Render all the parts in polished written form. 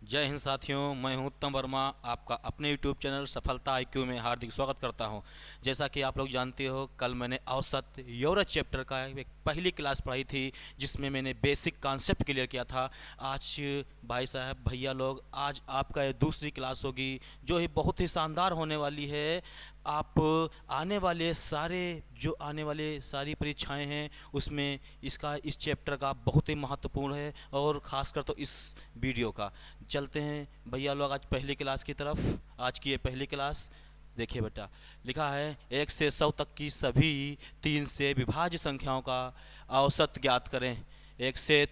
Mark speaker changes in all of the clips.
Speaker 1: जय हिंद साथियों, मैं हूं उत्तम वर्मा। आपका अपने यूट्यूब चैनल सफलता आईक्यू में हार्दिक स्वागत करता हूं। जैसा कि आप लोग जानते हो, कल मैंने औसत योरत चैप्टर का एक पहली क्लास पढ़ाई थी, जिसमें मैंने बेसिक कॉन्सेप्ट क्लियर किया था। आज भाई साहब भैया लोग, आज आपका ये दूसरी क्लास होगी, जो ही बहुत ही शानदार होने वाली है। आप आने वाले सारे जो आने वाले सारी परीक्षाएं हैं, उसमें इस चैप्टर का बहुत ही महत्वपूर्ण है, और ख़ासकर तो इस वीडियो का। चलते हैं भैया लोग आज पहली क्लास की तरफ। आज की ये पहली क्लास देखिए बेटा, लिखा है 1 से 100 तक की सभी 3 से विभाज्य संख्याओं का औसत ज्ञात करें। 1 से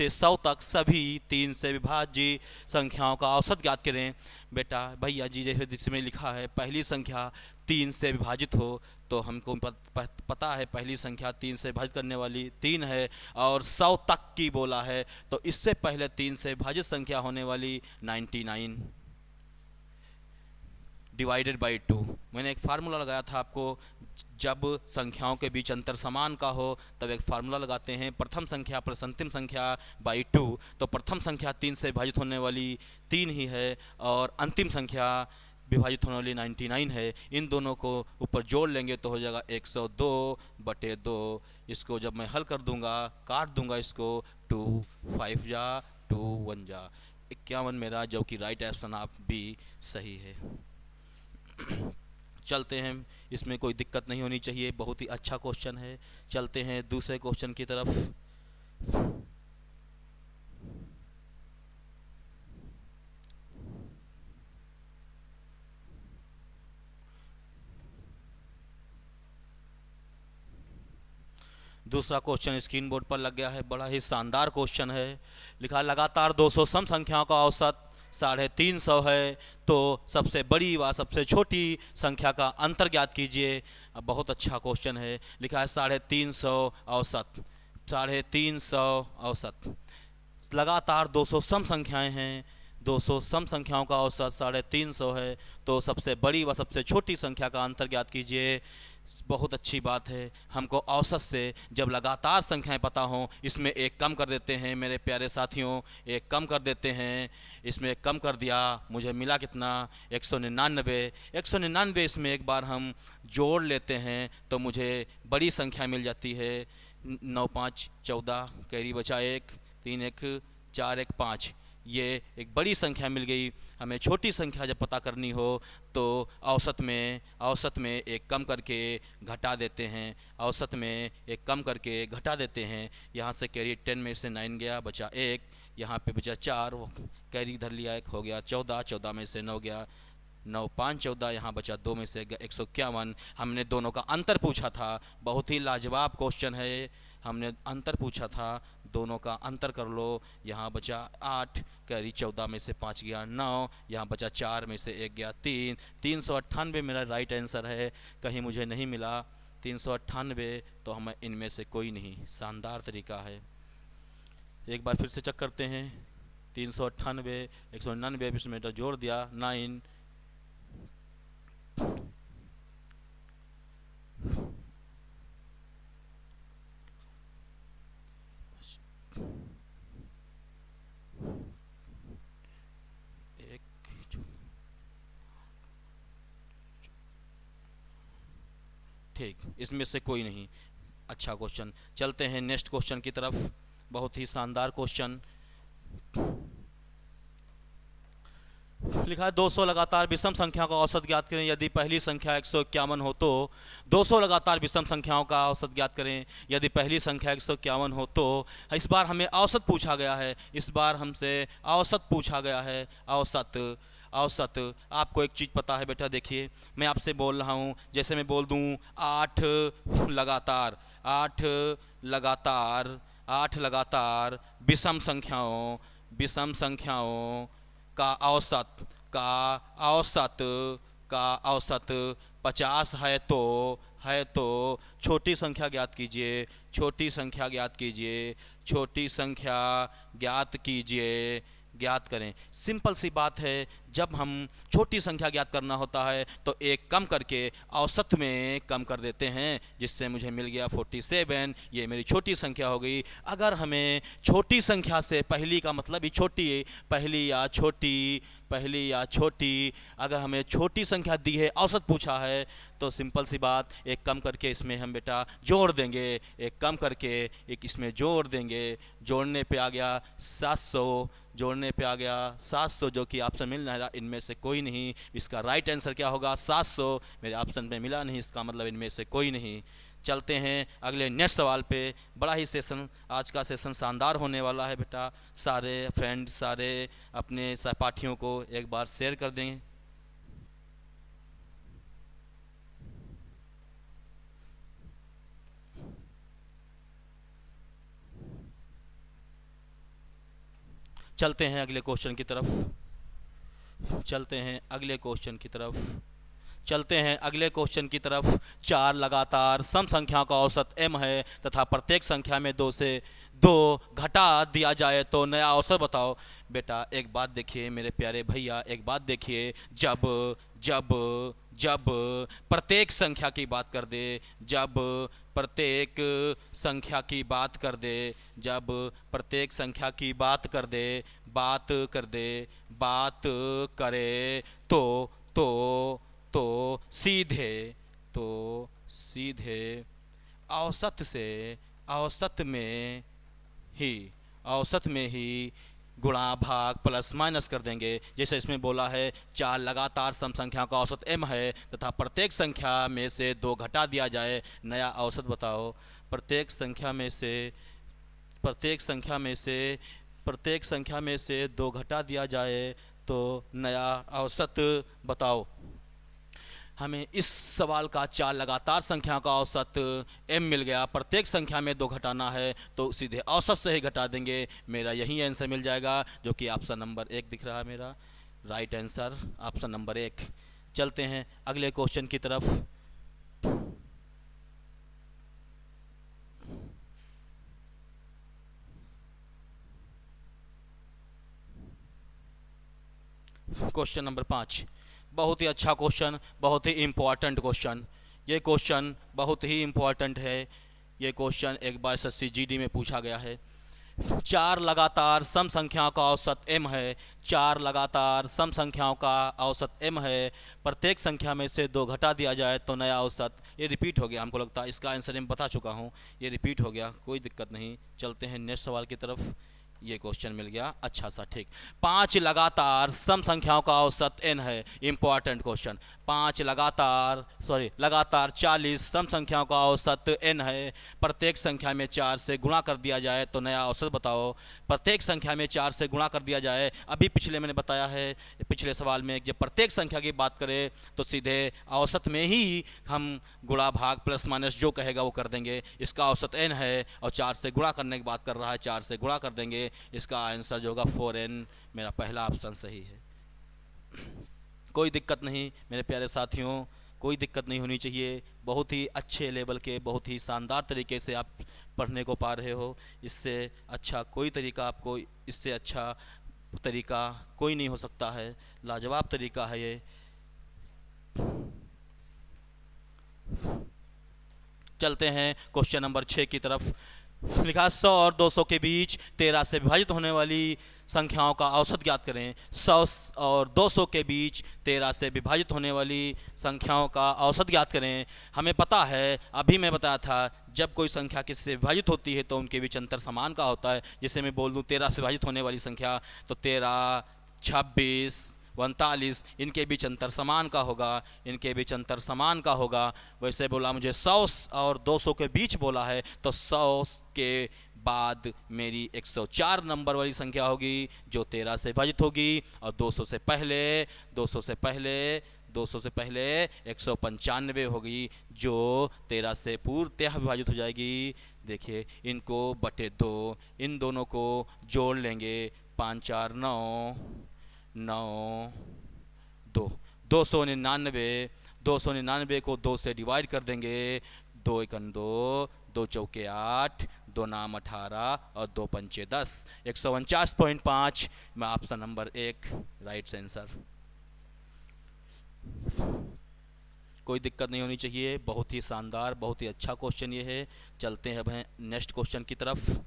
Speaker 1: 100 तक सभी 3 से विभाज्य संख्याओं का औसत ज्ञात करें। बेटा भैया जी, जैसे जिसमें लिखा है पहली संख्या 3 से विभाजित हो, तो हमको पता है पहली संख्या 3 से विभाजित करने वाली 3 है, और 100 तक की बोला है, तो इससे पहले 3 से विभाजित संख्या होने वाली 99 डिवाइडेड बाई 2। मैंने एक फार्मूला लगाया था आपको, जब संख्याओं के बीच अंतर समान का हो तब एक फार्मूला लगाते हैं, प्रथम संख्या प्लस अंतिम संख्या बाई 2। तो प्रथम संख्या 3 से विभाजित होने वाली 3 ही है, और अंतिम संख्या विभाजित होने वाली 99 है। इन दोनों को ऊपर जोड़ लेंगे तो हो जाएगा 102/2। इसको जब मैं हल कर दूंगा, काट दूंगा इसको, 2 5 जा 2 1 जा 51 मेरा, जो कि राइट ऑप्शन आप भी सही है। चलते हैं, इसमें कोई दिक्कत नहीं होनी चाहिए, बहुत ही अच्छा क्वेश्चन है। चलते हैं दूसरे क्वेश्चन की तरफ। दूसरा क्वेश्चन स्क्रीन बोर्ड पर लग गया है, बड़ा ही शानदार क्वेश्चन है। लिखा है लगातार 200 सम संख्याओं का औसत 350 है, तो सबसे बड़ी व सबसे छोटी संख्या का अंतर ज्ञात कीजिए। अब बहुत अच्छा क्वेश्चन है। लिखा है 350 औसत, 350 औसत। लगातार 200 सम संख्याएं हैं, 200 सम संख्याओं का औसत 350 है, तो सबसे बड़ी व सबसे छोटी संख्या का अंतर ज्ञात कीजिए। बहुत अच्छी बात है। हमको औसत से जब लगातार संख्याएं पता हों, इसमें एक कम कर देते हैं मेरे प्यारे साथियों, एक कम कर देते हैं। इसमें एक कम कर दिया, मुझे मिला कितना, 199। 199 इसमें एक बार हम जोड़ लेते हैं तो मुझे बड़ी संख्या मिल जाती है। 9 5 14, कैरी बचा 1, 3 1 4 1 5, ये एक बड़ी संख्या मिल गई। हमें छोटी संख्या जब पता करनी हो तो औसत में एक कम करके घटा देते हैं, औसत में एक कम करके घटा देते हैं। यहाँ से कैरी 10 में से 9 गया, बचा 1, यहाँ पे बचा 4, कैरी इधर लिया 1, हो गया 14, 14 में से 9 गया, 9 5 14, यहाँ बचा 2 में से 151। हमने दोनों का अंतर पूछा था, बहुत ही लाजवाब क्वेश्चन है। हमने अंतर पूछा था, दोनों का अंतर कर लो। यहाँ बचा 8, कैरी 14 में से 5 गया 9, यहाँ बचा 4 में से 1 गया 3। 398 मेरा राइट आंसर है, कहीं मुझे नहीं मिला 398, तो हमें इनमें से कोई नहीं। शानदार तरीका है। एक बार फिर से चेक करते हैं। 398 199 इसमें तो जोड़ दिया 9। ठीक, इसमें से कोई नहीं। अच्छा क्वेश्चन। चलते हैं नेक्स्ट क्वेश्चन की तरफ। बहुत ही शानदार क्वेश्चन। लिखा है 200 लगातार विषम संख्याओं का औसत ज्ञात करें। यदि पहली संख्या 151 हो तो 200 लगातार विषम संख्याओं का औसत ज्ञात करें। यदि पहली संख्या 151 हो तो, इस बार हमें औसत पूछा गया है, इस बार हमसे औसत पूछा गया है। औसत, औसत। आपको एक चीज़ पता है बेटा, देखिए मैं आपसे बोल रहा हूँ, जैसे मैं बोल दूँ 8 लगातार, 8 लगातार, 8 लगातार विषम संख्याओं का औसत, का औसत, का औसत 50 है तो छोटी संख्या ज्ञात कीजिए, छोटी संख्या ज्ञात कीजिए, छोटी संख्या ज्ञात कीजिए, ज्ञात करें। सिंपल सी बात है, जब हम छोटी संख्या ज्ञात करना होता है तो एक कम करके औसत में कम कर देते हैं, जिससे मुझे मिल गया 47। ये मेरी छोटी संख्या हो गई। अगर हमें छोटी संख्या से, पहली का मतलब ही छोटी, पहली या छोटी, अगर हमें छोटी संख्या दी है, औसत पूछा है, तो सिंपल सी बात, एक कम करके इसमें हम बेटा जोड़ देंगे, एक कम करके एक इसमें जोड़ देंगे। जोड़ने पे आ गया 700, जोड़ने पे आ गया 700, जो कि ऑप्शन मिल रहा है इनमें से कोई नहीं। इसका राइट आंसर क्या होगा? 700। मेरे ऑप्शन में मिला नहीं, इसका मतलब इनमें से कोई नहीं। चलते हैं अगले नेक्स्ट सवाल पे। बड़ा ही सेशन, आज का सेशन शानदार होने वाला है बेटा। सारे फ्रेंड, सारे अपने सहपाठियों को एक बार शेयर कर दें। चलते हैं अगले क्वेश्चन की तरफ, चलते हैं अगले क्वेश्चन की तरफ, चलते हैं अगले क्वेश्चन की तरफ। 4 लगातार सम संख्याओं का औसत m है तथा प्रत्येक संख्या में 2 से 2 घटा दिया जाए तो नया औसत बताओ। बेटा एक बात देखिए मेरे प्यारे भैया, एक बात देखिए, जब जब जब प्रत्येक संख्या की बात कर दे, जब प्रत्येक संख्या की बात कर दे, जब प्रत्येक संख्या की बात कर दे, बात कर दे, बात करे, तो सीधे, तो सीधे औसत से, औसत में ही, औसत में ही गुणा भाग प्लस माइनस कर देंगे। जैसे इसमें बोला है 4 लगातार सम संख्याओं का औसत m है तथा प्रत्येक संख्या में से 2 घटा दिया जाए, नया औसत बताओ। प्रत्येक संख्या में से, प्रत्येक संख्या में से, प्रत्येक संख्या में से 2 घटा दिया जाए तो नया औसत बताओ। हमें इस सवाल का 4 लगातार संख्याओं का औसत m मिल गया, प्रत्येक संख्या में 2 घटाना है तो सीधे औसत से ही घटा देंगे। मेरा यही आंसर मिल जाएगा, जो कि ऑप्शन नंबर 1 दिख रहा है मेरा। Right answer option number 1। चलते हैं अगले क्वेश्चन की तरफ। क्वेश्चन नंबर 5, बहुत ही अच्छा क्वेश्चन, बहुत ही इम्पोर्टेंट क्वेश्चन। ये क्वेश्चन बहुत ही इम्पोर्टेंट है। ये क्वेश्चन एक बार SSC GD में पूछा गया है। 4 लगातार सम संख्याओं का औसत m है, 4 लगातार सम संख्याओं का औसत m है, प्रत्येक संख्या में से 2 घटा दिया जाए तो नया औसत। ये रिपीट हो गया, हमको लगता है इसका आंसर मैं बता चुका हूँ, ये रिपीट हो गया, कोई दिक्कत नहीं। चलते हैं नेक्स्ट सवाल की तरफ। ये क्वेश्चन मिल गया अच्छा सा, ठीक। 5 लगातार सम संख्याओं का औसत n है, इंपॉर्टेंट क्वेश्चन। 5 लगातार, सॉरी लगातार 40 सम संख्याओं का औसत n है, प्रत्येक संख्या में 4 से गुणा कर दिया जाए तो नया औसत बताओ। प्रत्येक संख्या में 4 से गुणा कर दिया जाए, अभी पिछले मैंने बताया है, पिछले सवाल में जब प्रत्येक संख्या की बात करें तो सीधे औसत में ही हम गुणा भाग प्लस माइनस जो कहेगा वो कर देंगे। इसका औसत n है और 4 से गुणा करने की बात कर रहा है, 4 से गुणा कर देंगे। इसका आंसर जो होगा 4n, मेरा पहला ऑप्शन सही है। कोई दिक्कत नहीं मेरे प्यारे साथियों, कोई दिक्कत नहीं होनी चाहिए। बहुत ही अच्छे लेवल के, बहुत ही शानदार तरीके से आप पढ़ने को पा रहे हो। इससे अच्छा कोई तरीका, आपको इससे अच्छा तरीका कोई नहीं हो सकता है। लाजवाब तरीका है ये। चलते हैं क्वेश्चन नंबर 6 की तरफ। लिखा 100 और 200 के बीच 13 से विभाजित होने वाली संख्याओं का औसत ज्ञात करें। 100 और 200 के बीच 13 से विभाजित होने वाली संख्याओं का औसत ज्ञात करें। हमें पता है, अभी मैं बताया था, जब कोई संख्या किसी से विभाजित होती है तो उनके बीच अंतर समान का होता है। जैसे मैं बोल दूँ 13 से विभाजित होने वाली संख्या, तो 13, 26, 39, इनके बीच अंतर समान का होगा, इनके बीच अंतर समान का होगा। वैसे बोला मुझे 100 और 200 के बीच बोला है, तो 100 के बाद मेरी 104 नंबर वाली संख्या होगी जो 13 से विभाजित होगी, और 200 से पहले 200 से पहले 200 से पहले 195 होगी जो 13 से पूर्णतः विभाजित हो जाएगी। देखिए इनको बटे 2, इन दोनों को जोड़ लेंगे, 5 4 9 9 2, 299, 299 को 2 से डिवाइड कर देंगे, 2 एकन 2, 2 चौके 8, 2 नाम 18 और 2 पंचे 10, 149.5 में ऑप्शन नंबर 1 राइट आंसर। कोई दिक्कत नहीं होनी चाहिए। बहुत ही शानदार, बहुत ही अच्छा क्वेश्चन ये है। चलते हैं अब नेक्स्ट क्वेश्चन की तरफ।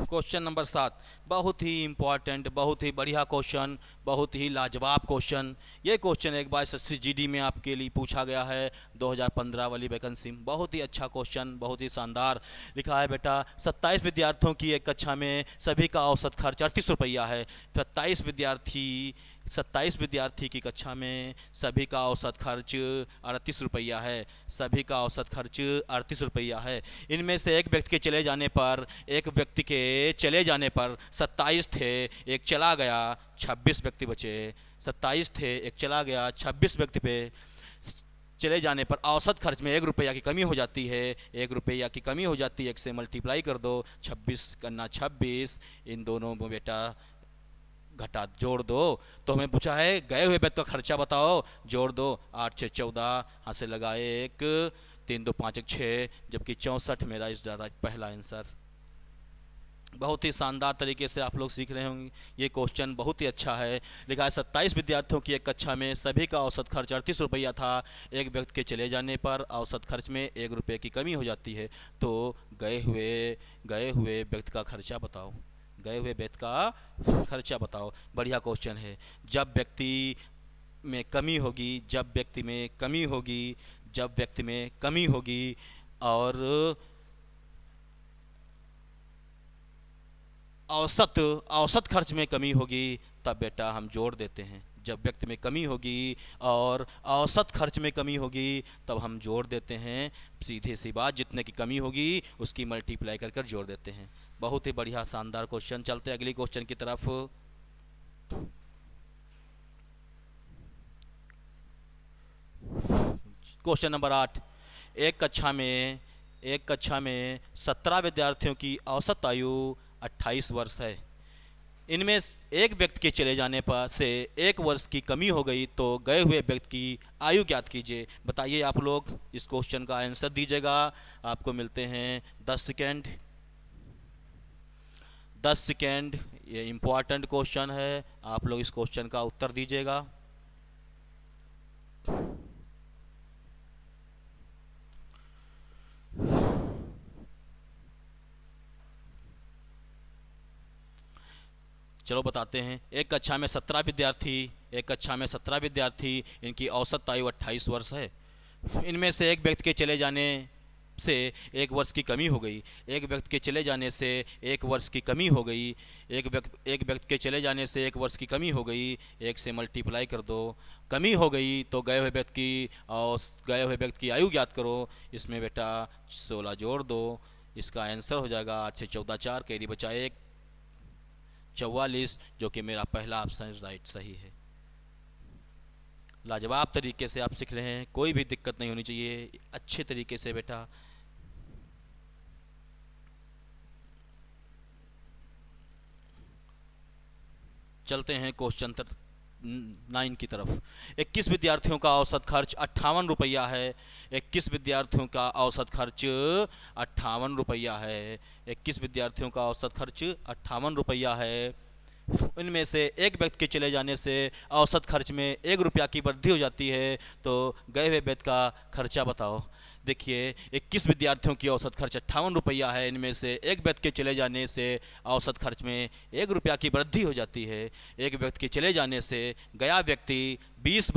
Speaker 1: क्वेश्चन नंबर 7, बहुत ही इम्पॉर्टेंट, बहुत ही बढ़िया क्वेश्चन, बहुत ही लाजवाब क्वेश्चन। ये क्वेश्चन एक बार एसएससी जीडी में आपके लिए पूछा गया है 2015 वाली वैकेंसी में। बहुत ही अच्छा क्वेश्चन, बहुत ही शानदार। लिखा है बेटा 27 विद्यार्थियों की एक कक्षा में सभी का औसत खर्च 38 रुपया है। 27 विद्यार्थी की कक्षा में सभी का औसत खर्च 38 रुपया है। सभी का औसत खर्च 38 रुपया है। इनमें से एक व्यक्ति के चले जाने पर 27 थे, एक चला गया, 26 व्यक्ति बचे। 27 थे, एक चला गया, 26 व्यक्ति पे चले जाने पर औसत खर्च में 1 रुपया की कमी हो जाती है। 1 रुपया की कमी हो जाती है, 1 से मल्टीप्लाई कर दो, 26 करना 26, इन दोनों में बेटा घटा जोड़ दो। तो हमें पूछा है गए हुए व्यक्ति का खर्चा बताओ, जोड़ दो। 8 6 14, हाथ से लगाए 1, 3 2 5 1 6, जबकि 64 मेरा इस पहला आंसर। बहुत ही शानदार तरीके से आप लोग सीख रहे होंगे। ये क्वेश्चन बहुत ही अच्छा है। लिखा है 27 विद्यार्थियों की एक कक्षा में सभी का औसत खर्च 38 रुपया था। एक व्यक्ति के चले जाने पर औसत खर्च में 1 रुपये की कमी हो जाती है। तो गए हुए व्यक्ति का खर्चा बताओ। गए हुए व्यक्ति का खर्चा बताओ। बढ़िया क्वेश्चन है। जब व्यक्ति में कमी होगी, जब व्यक्ति में कमी होगी, जब व्यक्ति में कमी होगी और औसत खर्च में कमी होगी, तब बेटा हम जोड़ देते हैं। जब व्यक्ति में कमी होगी और औसत खर्च में कमी होगी, तब हम जोड़ देते हैं। सीधे सी बात, जितने की कमी होगी उसकी मल्टीप्लाई कर कर जोड़ देते हैं। बहुत ही बढ़िया शानदार क्वेश्चन। चलते हैं अगली क्वेश्चन की तरफ। क्वेश्चन नंबर 8, एक कक्षा में 17 विद्यार्थियों की औसत आयु 28 वर्ष है। इनमें एक व्यक्ति के चले जाने पर से 1 वर्ष की कमी हो गई, तो गए हुए व्यक्ति की आयु ज्ञात कीजिए। बताइए आप लोग, इस क्वेश्चन का आंसर दीजिएगा। आपको मिलते हैं 10 सेकेंड। 10 सेकेंड, ये इम्पॉर्टेंट क्वेश्चन है। आप लोग इस क्वेश्चन का उत्तर दीजिएगा। चलो बताते हैं। एक कक्षा में 17 विद्यार्थी, इनकी औसत आयु 28 वर्ष है। इनमें से एक व्यक्ति के चले जाने से 1 वर्ष की कमी हो गई। एक व्यक्ति के चले जाने से 1 वर्ष की कमी हो गई। एक व्यक्ति के चले जाने से 1 वर्ष की कमी हो गई। 1 से मल्टीप्लाई कर दो। कमी हो गई तो गए हुए व्यक्ति की आयु ज्ञात करो। इसमें बेटा 16 जोड़ दो। इसका आंसर हो जाएगा 8 से 14 4, कैरी बचा 1, 44, जो कि मेरा पहला ऑप्शन राइट सही है। लाजवाब तरीके से आप सीख रहे हैं, कोई भी दिक्कत नहीं होनी चाहिए, अच्छे तरीके से बेटा। चलते हैं क्वेश्चन 9 की तरफ। 21 विद्यार्थियों का औसत खर्च 58 रुपया है। 21 विद्यार्थियों का औसत खर्च 58 रुपया है। 21 विद्यार्थियों का औसत खर्च 58 रुपया है। इनमें से एक व्यक्ति के चले जाने से औसत खर्च में 1 रुपया की वृद्धि हो जाती है। तो गए हुए व्यक्ति का खर्चा बताओ। देखिए 21 विद्यार्थियों की औसत खर्च 58 रुपया है। इनमें से एक व्यक्ति के चले जाने से औसत खर्च में 1 रुपया की वृद्धि हो जाती है। एक व्यक्ति के चले जाने से गया व्यक्ति 20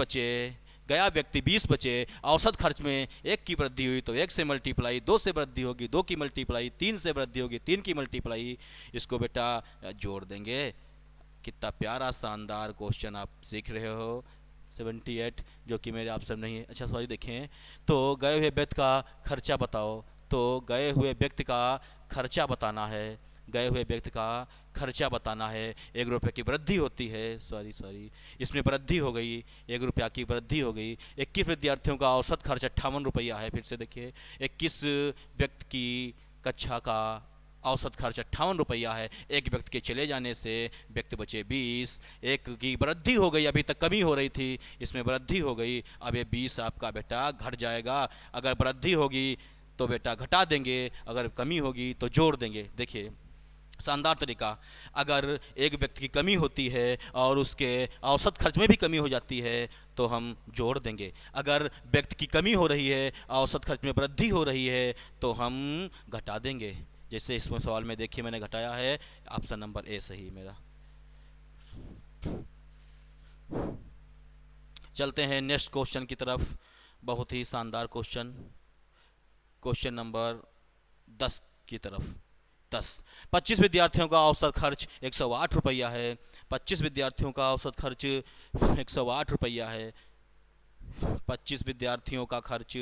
Speaker 1: बचे। औसत खर्च में 1 की वृद्धि हुई, तो 1 से मल्टीप्लाई, 2 से वृद्धि होगी, 2 की मल्टीप्लाई, 3 से वृद्धि होगी, 3 की मल्टीप्लाई। इसको बेटा जोड़ देंगे। कितना प्यारा शानदार क्वेश्चन आप सीख रहे हो। 78, जो कि मेरे ऑप्शन नहीं है। अच्छा सॉरी, देखें तो गए हुए व्यक्ति का खर्चा बताओ। तो गए हुए व्यक्ति का खर्चा बताना है। गए हुए व्यक्ति का खर्चा बताना है। 1 रुपये की वृद्धि होती है। सॉरी, इसमें वृद्धि हो गई, 1 रुपया की वृद्धि हो गई। 21 विद्यार्थियों का औसत खर्च 58 रुपया है। फिर से देखिए, 21 व्यक्ति की कक्षा का औसत खर्च 58 रुपया है। एक व्यक्ति के चले जाने से व्यक्ति बचे 20। 1 की वृद्धि हो गई, अभी तक कमी हो रही थी, इसमें वृद्धि हो गई। अब ये 20 आपका बेटा घट जाएगा। अगर वृद्धि होगी तो बेटा घटा देंगे, अगर कमी होगी तो जोड़ देंगे। देखिए शानदार तरीका। अगर एक व्यक्ति की कमी होती है और उसके औसत खर्च में भी कमी हो जाती है तो हम जोड़ देंगे। अगर व्यक्ति की कमी हो रही है, औसत खर्च में वृद्धि हो रही है तो हम घटा देंगे। जैसे इसमें सवाल में देखिए मैंने घटाया है, ऑप्शन नंबर ए सही मेरा। चलते हैं नेक्स्ट क्वेश्चन की तरफ। बहुत ही शानदार क्वेश्चन, क्वेश्चन नंबर 10 की तरफ। 10 25 विद्यार्थियों का औसत खर्च 108 रुपया है। 25 विद्यार्थियों का औसत खर्च 108 रुपया है। 25 विद्यार्थियों का खर्च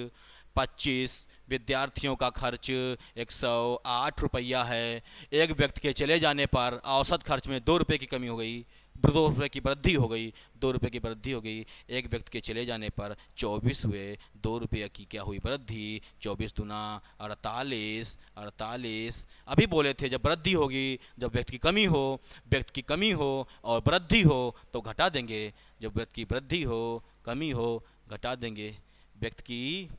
Speaker 1: 25 विद्यार्थियों का खर्च 108 रुपया है। एक व्यक्ति के चले जाने पर औसत खर्च में 2 रुपये की कमी हो गई, 2 रुपये की वृद्धि हो गई, 2 रुपये की वृद्धि हो गई। एक व्यक्ति के चले जाने पर 24 हुए, 2 रुपये की क्या हुई वृद्धि, 24 दूना 48, 48। अभी बोले थे जब वृद्धि होगी, जब व्यक्ति की कमी हो, व्यक्ति की कमी हो और वृद्धि हो तो घटा देंगे। जब व्यक्ति की वृद्धि हो, कमी हो, घटा देंगे। व्यक्ति की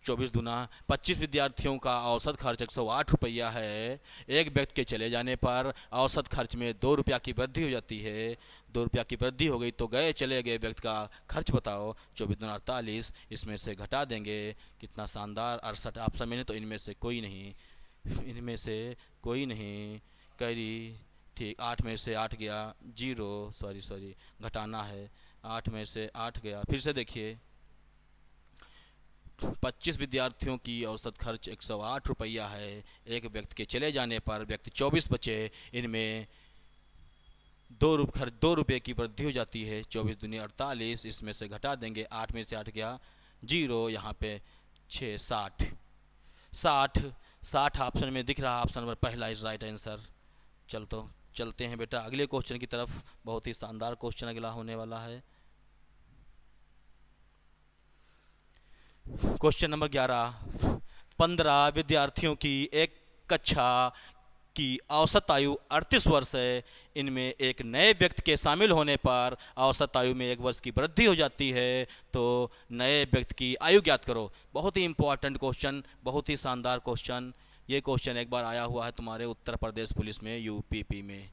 Speaker 1: 24 दूना 25 विद्यार्थियों का औसत खर्च 108 रुपया है। एक व्यक्ति के चले जाने पर औसत खर्च में 2 रुपया की वृद्धि हो जाती है। 2 रुपया की वृद्धि हो गई तो गए चले गए व्यक्ति का खर्च बताओ, 24 दूना 48, इसमें से घटा देंगे। कितना शानदार, 68 ऑप्शन में, तो इनमें से कोई नहीं, इनमें से कोई नहीं करी। ठीक, 8 में से 8 गया, 0, सॉरी घटाना है, 8 में से 8 गया। फिर से देखिए, 25 विद्यार्थियों की औसत खर्च 108 रुपया है। एक व्यक्ति के चले जाने पर व्यक्ति 24 बचे, इनमें 2 रुपये की वृद्धि हो जाती है। 24 दूनी 48, इसमें से घटा देंगे, 8 में से 8 गया, 0, यहाँ पे 6, 60, 60 ऑप्शन में दिख रहा, ऑप्शन नंबर पहला इज राइट आंसर। चलते हैं बेटा अगले क्वेश्चन की तरफ। बहुत ही शानदार क्वेश्चन अगला होने वाला है। Question number 11। 15 विद्यार्थियों की एक कक्षा की औसत आयु 38 वर्ष है। इनमें एक नए व्यक्ति के शामिल होने पर औसत आयु में 1 वर्ष की वृद्धि हो जाती है, तो नए व्यक्ति की आयु ज्ञात करो। बहुत ही इंपॉर्टेंट क्वेश्चन, बहुत ही शानदार क्वेश्चन। ये क्वेश्चन एक बार आया हुआ है तुम्हारे उत्तर प्रदेश पुलिस में, यूपीपी में।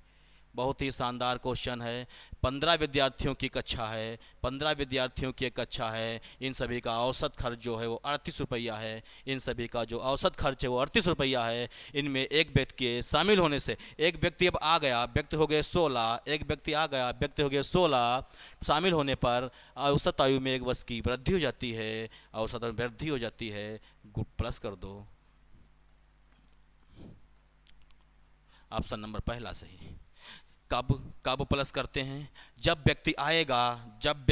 Speaker 1: बहुत ही शानदार क्वेश्चन है। 15 विद्यार्थियों की कक्षा है, 15 विद्यार्थियों की एक कक्षा है। इन सभी का औसत खर्च जो है वो 38 रुपया है। इन सभी का जो औसत खर्च है वो 38 रुपया है। इनमें एक व्यक्ति के शामिल होने से, एक व्यक्ति अब आ गया, व्यक्ति हो गए 16, एक व्यक्ति आ गया, व्यक्ति हो गए 16। शामिल होने पर औसत आयु में 1 वर्ष की वृद्धि हो जाती है, औसत में वृद्धि हो जाती है। प्लस कर दो, ऑप्शन नंबर पहला सही। कब प्लस करते हैं? जब व्यक्ति आएगा, जब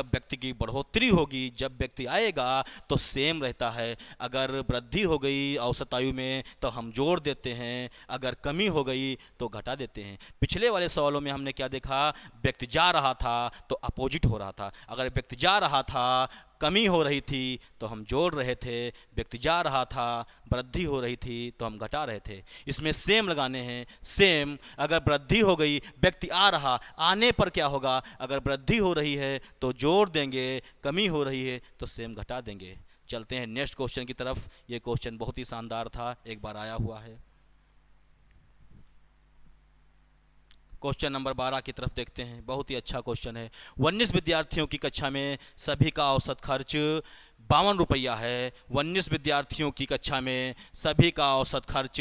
Speaker 1: व्यक्ति की बढ़ोतरी होगी, जब व्यक्ति आएगा तो सेम रहता है। अगर वृद्धि हो गई औसत आयु में तो हम जोड़ देते हैं, अगर कमी हो गई तो घटा देते हैं। पिछले वाले सवालों में हमने क्या देखा, व्यक्ति जा रहा था तो अपोजिट हो रहा था। अगर व्यक्ति जा रहा था, कमी हो रही थी तो हम जोड़ रहे थे, व्यक्ति जा रहा था, वृद्धि हो रही थी तो हम घटा रहे थे। इसमें सेम लगाने हैं, सेम। अगर वृद्धि हो गई, व्यक्ति आ रहा, आने पर क्या होगा, अगर वृद्धि हो रही है तो जोड़ देंगे, कमी हो रही है तो सेम घटा देंगे। चलते हैं नेक्स्ट क्वेश्चन की तरफ। ये क्वेश्चन बहुत ही शानदार था, एक बार आया हुआ है। क्वेश्चन नंबर 12 की तरफ देखते हैं। बहुत ही अच्छा क्वेश्चन है। 19 विद्यार्थियों की कक्षा में सभी का औसत खर्च 52 रुपया है। 19 विद्यार्थियों की कक्षा में सभी का औसत खर्च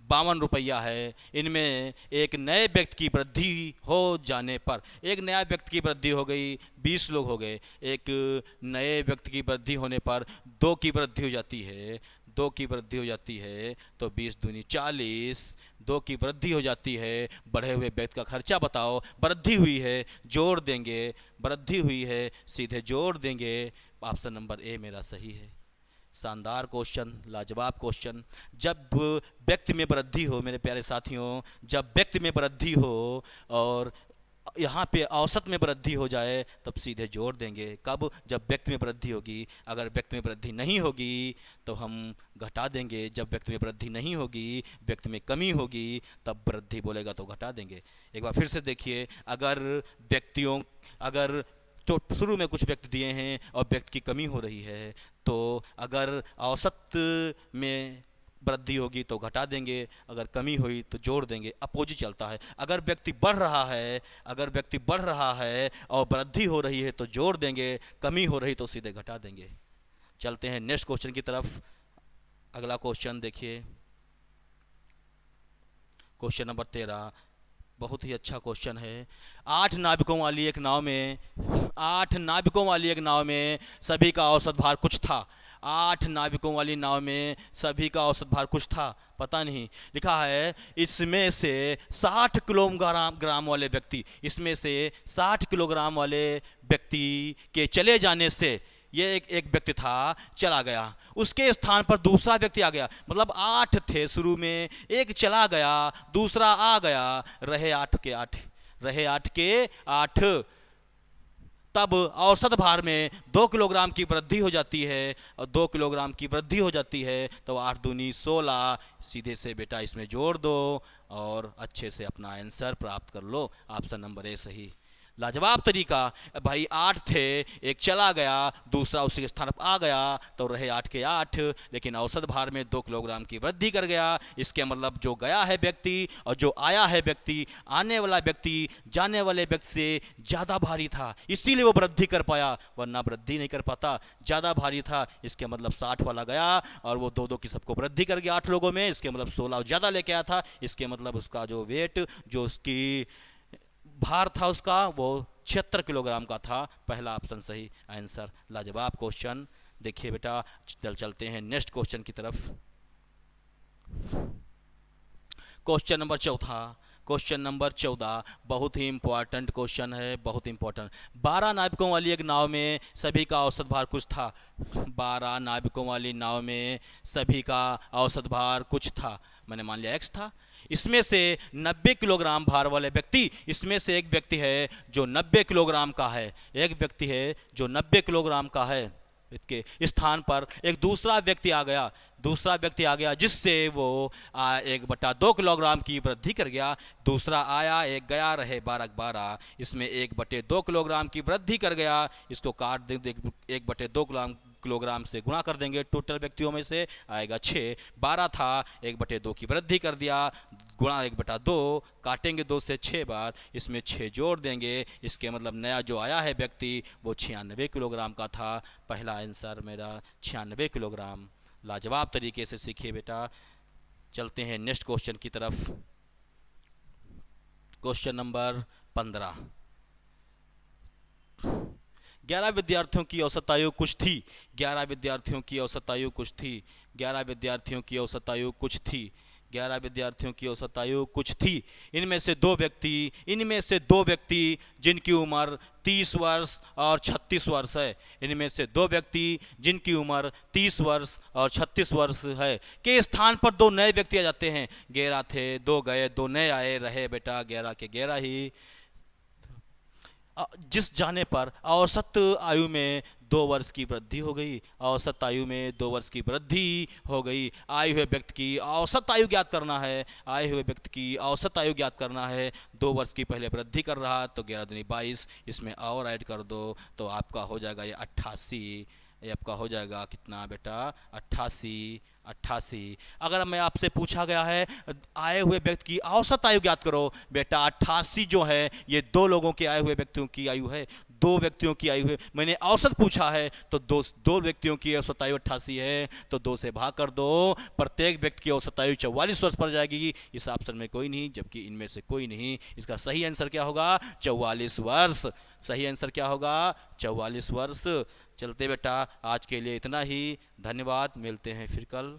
Speaker 1: 52 रुपया है। इनमें एक नए व्यक्ति की वृद्धि हो जाने पर, एक नया व्यक्ति की वृद्धि हो गई, 20 लोग हो गए। एक नए व्यक्ति की वृद्धि होने पर 2 की वृद्धि हो जाती है, 2 की वृद्धि हो जाती है तो 20 दूनी 40, 2 की वृद्धि हो जाती है। बढ़े हुए व्यक्ति का खर्चा बताओ, वृद्धि हुई है, जोड़ देंगे, वृद्धि हुई है, सीधे जोड़ देंगे। ऑप्शन नंबर ए मेरा सही है। शानदार क्वेश्चन, लाजवाब क्वेश्चन। जब व्यक्ति में वृद्धि हो मेरे प्यारे साथियों, जब व्यक्ति में वृद्धि हो और यहाँ पे औसत में वृद्धि हो जाए तब सीधे जोड़ देंगे। कब? जब व्यक्ति में वृद्धि होगी। अगर व्यक्ति में वृद्धि नहीं होगी तो हम घटा देंगे। जब व्यक्ति में वृद्धि नहीं होगी, व्यक्ति में कमी होगी, तब वृद्धि बोलेगा तो घटा देंगे। एक बार फिर से देखिए, अगर तो शुरू में कुछ व्यक्ति दिए हैं और व्यक्ति की कमी हो रही है, तो अगर औसत में वृद्धि होगी तो घटा देंगे, अगर कमी हुई तो जोड़ देंगे। अपोजिट चलता है। अगर व्यक्ति बढ़ रहा है और वृद्धि हो रही है तो जोड़ देंगे, कमी हो रही तो सीधे घटा देंगे। चलते हैं नेक्स्ट क्वेश्चन की तरफ। अगला क्वेश्चन देखिए, क्वेश्चन नंबर 13, बहुत ही अच्छा क्वेश्चन है। 8 नाविकों वाली एक नाव में सभी का औसत भार कुछ था। 8 नाविकों वाली नाव में सभी का औसत भार कुछ था, पता नहीं। लिखा है इसमें से 60 किलोग्राम वाले व्यक्ति, इसमें से 60 किलोग्राम वाले व्यक्ति के चले जाने से, ये एक व्यक्ति था, चला गया, उसके स्थान पर दूसरा व्यक्ति आ गया। मतलब 8 थे शुरू में, एक चला गया, दूसरा आ गया, रहे 8 के 8। तब औसत भार में 2 किलोग्राम की वृद्धि हो जाती है, और 2 किलोग्राम की वृद्धि हो जाती है तो 8 दूनी 16, सीधे से बेटा इसमें जोड़ दो और अच्छे से अपना आंसर प्राप्त कर लो। ऑप्शन नंबर ए सही। लाजवाब तरीका। भाई 8 थे, एक चला गया, दूसरा उसी स्थान पर आ गया तो रहे 8 के 8, लेकिन औसत भार में 2 किलोग्राम की वृद्धि कर गया। इसके मतलब जो गया है व्यक्ति और जो आया है व्यक्ति, आने वाला व्यक्ति जाने वाले व्यक्ति से ज़्यादा भारी था, इसीलिए वो वृद्धि कर पाया, वरना वृद्धि नहीं कर पाता। ज़्यादा भारी था, इसके मतलब 60 वाला गया और वो 2-2 की सबको वृद्धि कर गया 8 लोगों में, इसके मतलब 16 ज़्यादा लेके आया था, इसके मतलब उसका जो वेट, जो उसकी भार था उसका, वो 76 किलोग्राम का था। पहला ऑप्शन सही आंसर। लाजवाब क्वेश्चन। देखिए बेटा, चलते हैं नेक्स्ट क्वेश्चन की तरफ। क्वेश्चन नंबर 14 बहुत ही इंपॉर्टेंट क्वेश्चन है, बहुत इंपॉर्टेंट। 12 नाविकों वाली एक नाव में सभी का औसत भार कुछ था। 12 नाविकों वाली नाव में सभी का औसत भार कुछ था, मैंने मान लिया x था। इसमें से 90 किलोग्राम भार वाले व्यक्ति, इसमें से एक व्यक्ति है जो 90 किलोग्राम का है, एक व्यक्ति है जो 90 किलोग्राम का है, इसके स्थान पर एक दूसरा व्यक्ति आ गया, जिससे वो 1/2 किलोग्राम की वृद्धि कर गया। दूसरा आया, एक गया, रहे 12, इसमें 1/2 किलोग्राम की वृद्धि कर गया। इसको काट देंगे, 1/2 किलोग्राम से गुणा कर देंगे, टोटल व्यक्तियों में से आएगा 6। 12 था, 1/2 की वृद्धि कर दिया, गुणा 1/2, काटेंगे 2 से 6 बार, इसमें 6 जोड़ देंगे। इसके मतलब नया जो आया है व्यक्ति वो 96 किलोग्राम का था। पहला आंसर मेरा 96 किलोग्राम। लाजवाब तरीके से सीखिए बेटा। चलते हैं नेक्स्ट क्वेश्चन की तरफ। Question number 15। 11 विद्यार्थियों की औसत आयु कुछ थी। 11 विद्यार्थियों की औसत आयु कुछ थी। 11 विद्यार्थियों की औसत आयु कुछ थी। 11 विद्यार्थियों की औसत आयु कुछ थी। इनमें से दो व्यक्ति जिनकी उम्र 30 वर्ष और 36 वर्ष है, इनमें से 2 व्यक्ति जिनकी उम्र 30 वर्ष और 36 वर्ष है के स्थान पर 2 नए व्यक्ति आ जाते हैं। 11 थे, 2 गए, 2 नए आए, रहे बेटा 11 के 11 ही। जिस जाने पर औसत आयु में 2 वर्ष की वृद्धि हो गई। औसत आयु में 2 वर्ष की वृद्धि हो गई। आए हुए व्यक्ति की औसत आयु ज्ञात करना है। आए हुए व्यक्ति की औसत आयु ज्ञात करना है। 2 वर्ष की पहले वृद्धि कर रहा तो 11 दूनी 22, इसमें और ऐड कर दो तो आपका हो जाएगा ये 88। ये आपका हो जाएगा कितना बेटा? 88। अगर मैं आपसे पूछा गया है आए हुए व्यक्ति की औसत आयु ज्ञात करो, बेटा 88 जो है ये 2 लोगों के आए हुए व्यक्तियों की आयु है, 2 व्यक्तियों की आयु है। मैंने औसत पूछा है तो 2 व्यक्तियों की औसत आयु 88 है, तो 2 से भाग कर दो, प्रत्येक व्यक्ति की औसत आयु 44 वर्ष पर जाएगी। इस ऑप्शन में कोई नहीं, जबकि इनमें से कोई नहीं। इसका सही आंसर क्या होगा? 44 वर्ष। सही आंसर क्या होगा? 44 वर्ष। चलते बेटा, आज के लिए इतना ही। धन्यवाद, मिलते हैं फिर कल।